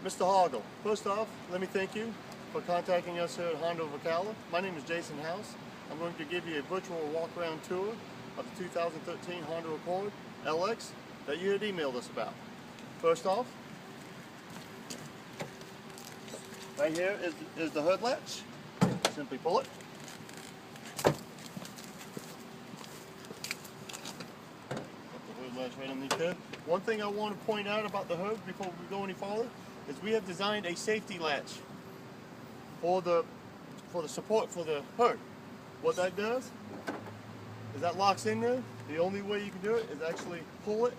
Mr. Hoggle, first off, let me thank you for contacting us here at Honda of Ocala. My name is Jason House. I'm going to give you a virtual walk-around tour of the 2013 Honda Accord LX that you had emailed us about. First off, right here is the hood latch. Simply pull it. Put the hood latch right underneath there. One thing I want to point out about the hood before we go any farther is we have designed a safety latch for the support for the hood. What that does is that locks in there. The only way you can do it is actually pull it.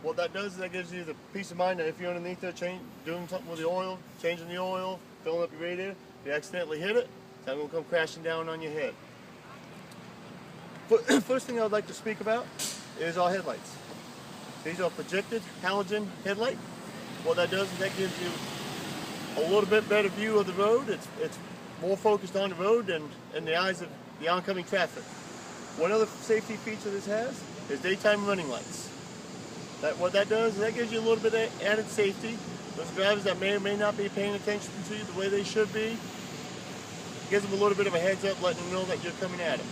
What that does is that gives you the peace of mind that if you're underneath there doing something with the oil, changing the oil, filling up your radiator, if you accidentally hit it, it's not going to come crashing down on your head. First thing I would like to speak about is our headlights. These are projected halogen headlight. What that does is that gives you a little bit better view of the road. It's more focused on the road and in the eyes of the oncoming traffic. One other safety feature this has is daytime running lights. What that does is that gives you a little bit of added safety. Those drivers that may or may not be paying attention to you the way they should be, gives them a little bit of a heads up, letting them know that you're coming at them.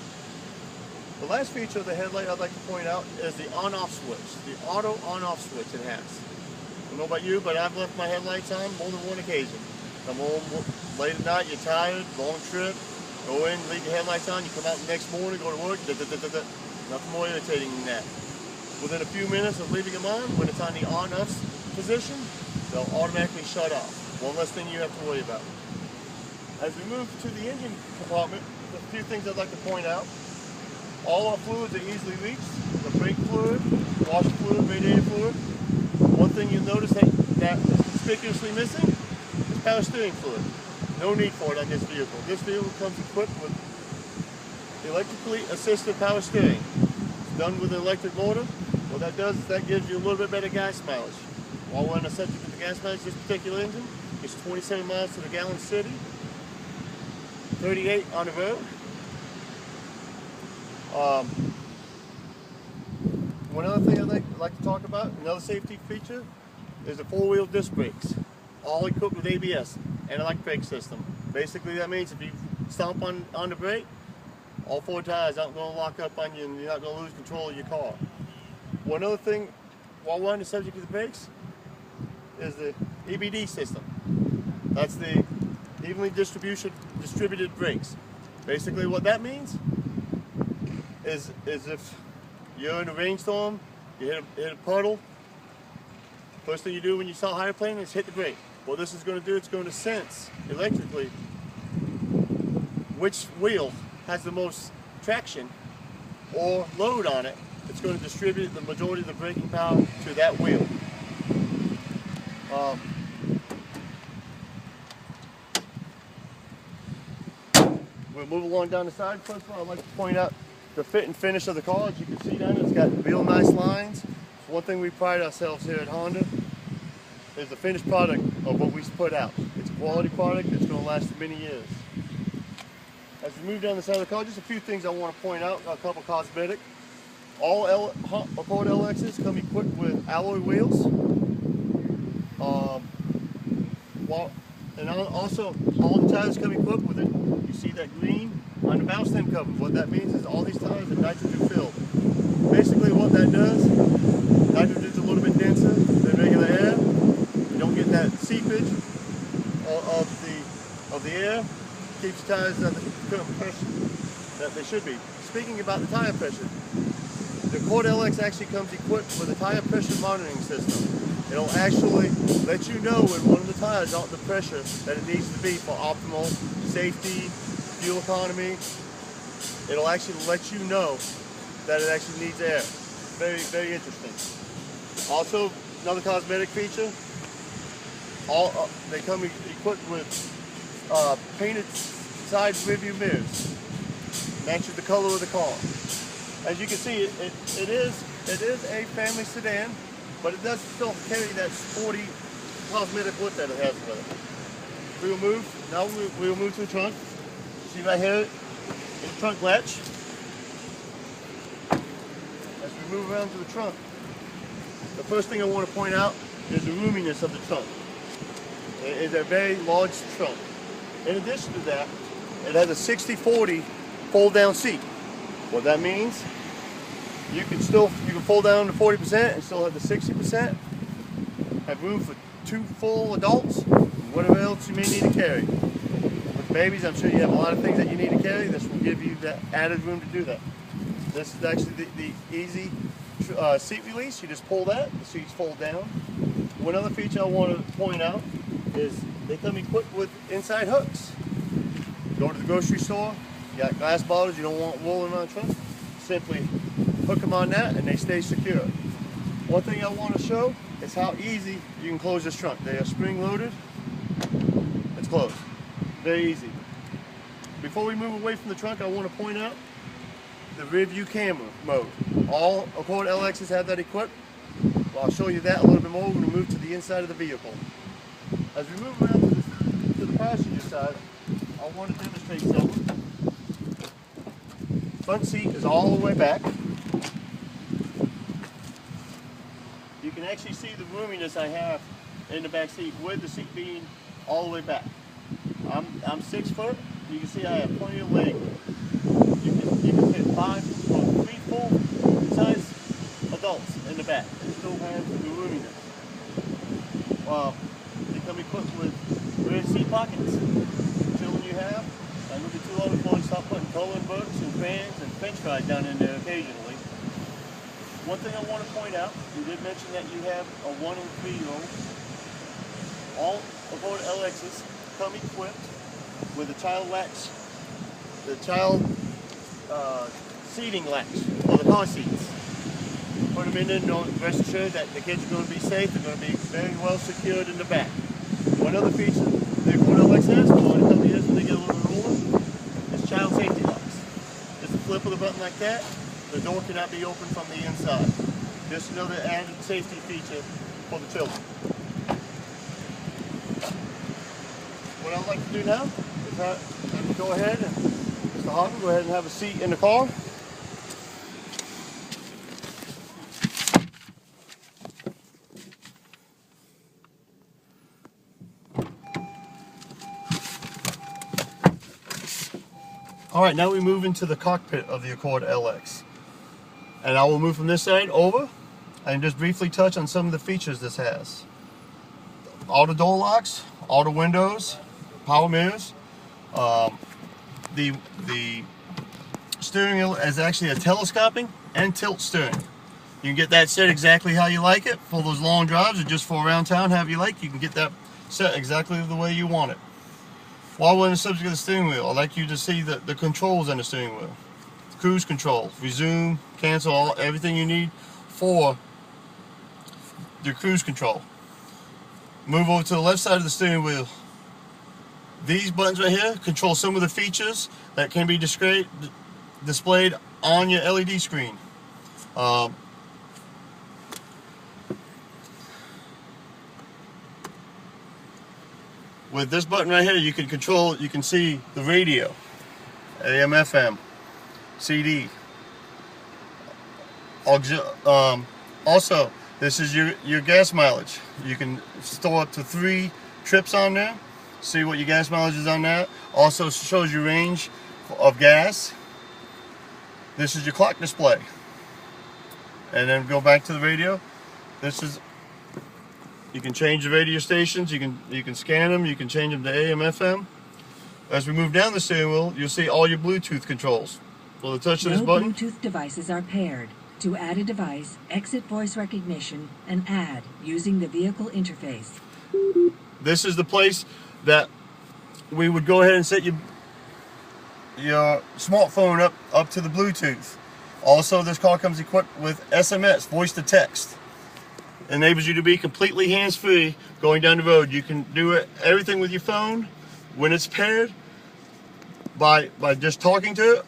The last feature of the headlight I'd like to point out is the on-off switch, the auto on-off switch it has. I don't know about you, but I've left my headlights on more than one occasion. Come home late at night, you're tired, long trip, go in, leave your headlights on, you come out the next morning, go to work, nothing more irritating than that. Within a few minutes of leaving them on, when it's on the on-off position, they'll automatically shut off. One less thing you have to worry about. As we move to the engine compartment, there's a few things I'd like to point out. All our fluids are easily reached. The brake fluid, washer fluid, radiator fluid. One thing you'll notice that is conspicuously missing is power steering fluid. No need for it on this vehicle. This vehicle comes equipped with electrically assisted power steering. It's done with an electric motor. What that does is that gives you a little bit better gas mileage. While we're on the subject of the gas mileage, this particular engine is 27 miles to the gallon city, 38 on the road. One other thing I'd like to talk about, another safety feature, is the four-wheel disc brakes, all equipped with ABS and electric brake system. Basically, that means if you stomp on the brake, all four tires aren't going to lock up on you and you're not going to lose control of your car. One other thing, while we're on the subject of the brakes, is the EBD system. That's the evenly distributed brakes. Basically, what that means is if you're in a rainstorm, you hit a puddle, first thing you do when you saw a hydroplane is hit the brake. What this is going to do, it's going to sense electrically which wheel has the most traction or load on it. It's going to distribute the majority of the braking power to that wheel. We'll move along down the side. First of all, I'd like to point out the fit and finish of the car. As you can see down there, it's got real nice lines. One thing we pride ourselves here at Honda is the finished product of what we put out. It's a quality product that's going to last for many years. As we move down the side of the car, just a few things I want to point out, a couple cosmetic. All Accord LXs come equipped with alloy wheels. And also, all the tires come equipped with it. You see that green on the valve stem cover. What that means is all these tires are nitrogen filled. Basically what that does, nitrogen's a little bit denser than regular air. You don't get that seepage of the air. Keeps tires at the current pressure that they should be. Speaking about the tire pressure, the Accord LX actually comes equipped with a tire pressure monitoring system. It'll actually let you know when one of the tires aren't the pressure that it needs to be for optimal safety, fuel economy. It'll actually let you know that it actually needs air. Very, very interesting. Also, another cosmetic feature, they come equipped with painted side rearview mirrors. Matches the color of the car. As you can see, it is a family sedan, but it does still carry that sporty cosmetic look that it has with it. We'll move to the trunk. See right here, the trunk latch. As we move around to the trunk, the first thing I want to point out is the roominess of the trunk. It is a very large trunk. In addition to that, it has a 60/40 fold down seat. What that means, you can fold down to 40% and still have the 60%. Have room for 2 full adults, and whatever else you may need to carry. With babies, I'm sure you have a lot of things that you need to carry. This will give you that added room to do that. This is actually the easy seat release. You just pull that, the seats fold down. One other feature I want to point out is they come equipped with inside hooks. Go to the grocery store, you got glass bottles, you don't want rolling around the trunk, simply hook them on that and they stay secure. One thing I want to show is how easy you can close this trunk. They are spring loaded, it's closed. Very easy. Before we move away from the trunk, I want to point out the rear view camera mode. All Ocala LXs have that equipped. Well, I'll show you that a little bit more when we move to the inside of the vehicle. As we move around to the passenger side, I want to demonstrate something. Front seat is all the way back. You can actually see the roominess I have in the back seat with the seat being all the way back. I'm 6 foot. You can see I have plenty of leg. You can fit 3 full size adults in the back and still have the roominess. They come equipped with rear seat pockets. Children you have, I look at too long before you stop putting coloring books and fans and french fries down in there occasionally. One thing I want to point out, you did mention that you have a 1 and 3-year-old. All Ocala LXs come equipped with a child latch, the child seating latch for the car seats. Put them in there, rest assured that the kids are going to be safe. They're going to be very well secured in the back. One other feature the Ocala LX has, for a couple of years when they get a little bit older, is child safety locks. Just a flip of the button like that, the door cannot be opened from the inside. Just another added safety feature for the children. What I'd like to do now is go ahead and Mr. Houghton, go ahead and have a seat in the car. All right, now we move into the cockpit of the Ocala LX. And I will move from this side over and just briefly touch on some of the features this has. Auto door locks, auto windows, power mirrors. The steering wheel is actually a telescoping and tilt steering. You can get that set exactly how you like it for those long drives or just for around town, however you like. You can get that set exactly the way you want it. While we're in the subject of the steering wheel, I'd like you to see the controls on the steering wheel. Cruise control, resume, cancel, everything you need for your cruise control. Move over to the left side of the steering wheel. These buttons right here control some of the features that can be displayed on your LED screen. With this button right here, you can see the radio, AM, FM, CD. Also, this is your gas mileage. You can store up to 3 trips on there. See what your gas mileage is on that. Also shows your range of gas. This is your clock display. And then go back to the radio. You can change the radio stations, you can scan them, you can change them to AM, FM. As we move down the steering wheel, you'll see all your Bluetooth controls. With the touch of this button, Bluetooth devices are paired. To add a device, exit voice recognition and add using the vehicle interface. this is the place that we would go ahead and set your smartphone up to the Bluetooth. Also, this car comes equipped with SMS, voice to text. Enables you to be completely hands-free going down the road. You can do everything with your phone when it's paired by just talking to it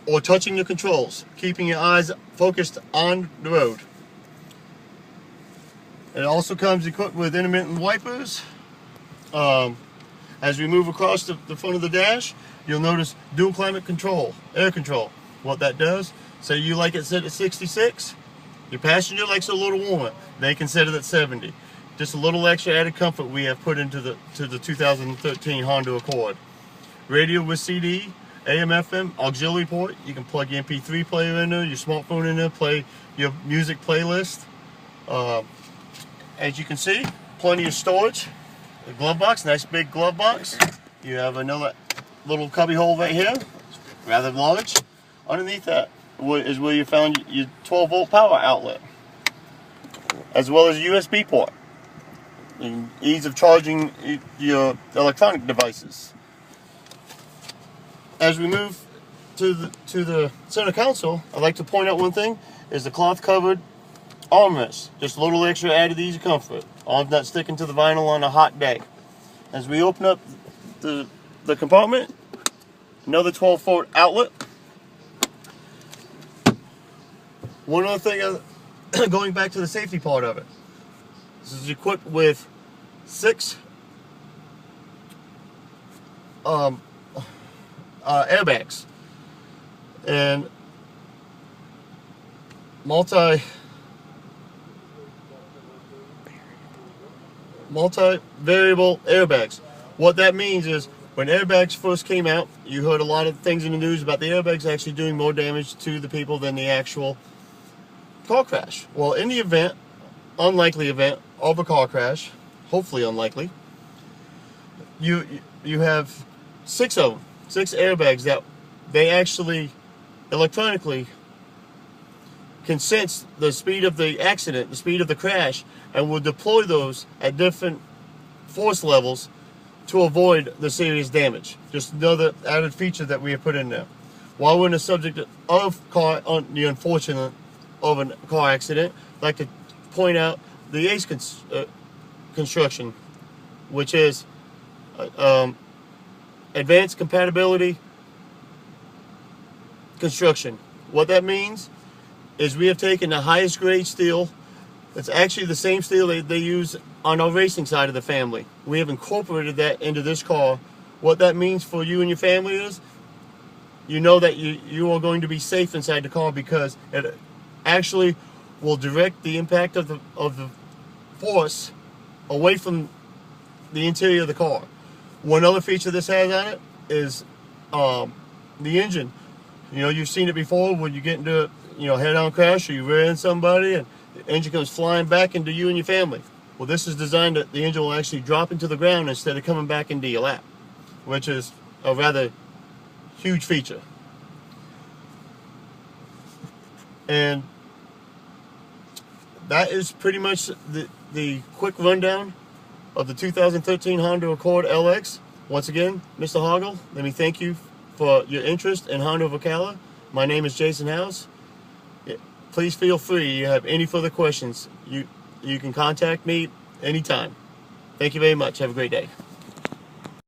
or touching the controls, keeping your eyes focused on the road. It also comes equipped with intermittent wipers. As we move across the front of the dash, you'll notice dual climate control, air control. What that does, say you like it set at 66, your passenger likes it a little warmer, they can set it at 70. just a little extra added comfort we have put into the 2013 Honda Accord. Radio with CD, AM, FM, auxiliary port. You can plug your MP3 player in there, your smartphone in there, play your music playlist. As you can see, plenty of storage. The glove box, nice big glove box. You have another little cubby hole right here, rather large. Underneath that is where you found your 12-volt power outlet, as well as a USB port. And ease of charging your electronic devices. As we move to the center console, I'd like to point out one thing, is the cloth covered armrest. Just a little extra added ease of comfort. I'm not sticking to the vinyl on a hot day. As we open up the compartment, another 12-volt outlet. One other thing, going back to the safety part of it. This is equipped with 6 airbags and multi-variable airbags. What that means is, when airbags first came out, you heard a lot of things in the news about the airbags actually doing more damage to the people than the actual car crash. Well, in the event, unlikely event of a car crash, hopefully unlikely, you have 6 of them, 6 airbags that they actually electronically can sense the speed of the accident, the speed of the crash, and will deploy those at different force levels to avoid the serious damage. Just another added feature that we have put in there. While we're in the subject of the unfortunate of a car accident, I'd like to point out the ACE construction, which is advanced compatibility construction. What that means is we have taken the highest grade steel. It's actually the same steel they use on our racing side of the family. We have incorporated that into this car. What that means for you and your family is, you know that you are going to be safe inside the car, because it actually will direct the impact of the force away from the interior of the car. One other feature this has on it is the engine. You know, you've seen it before when you get into head-on crash, or you rear end somebody and the engine comes flying back into you and your family. Well, this is designed that the engine will actually drop into the ground instead of coming back into your lap, which is a rather huge feature. And that is pretty much the quick rundown of the 2013 Honda Accord LX. Once again, Mr. Hoggle, let me thank you for your interest in Honda of Ocala. My name is Jason House. Please feel free, if you have any further questions, you can contact me anytime. Thank you very much. Have a great day.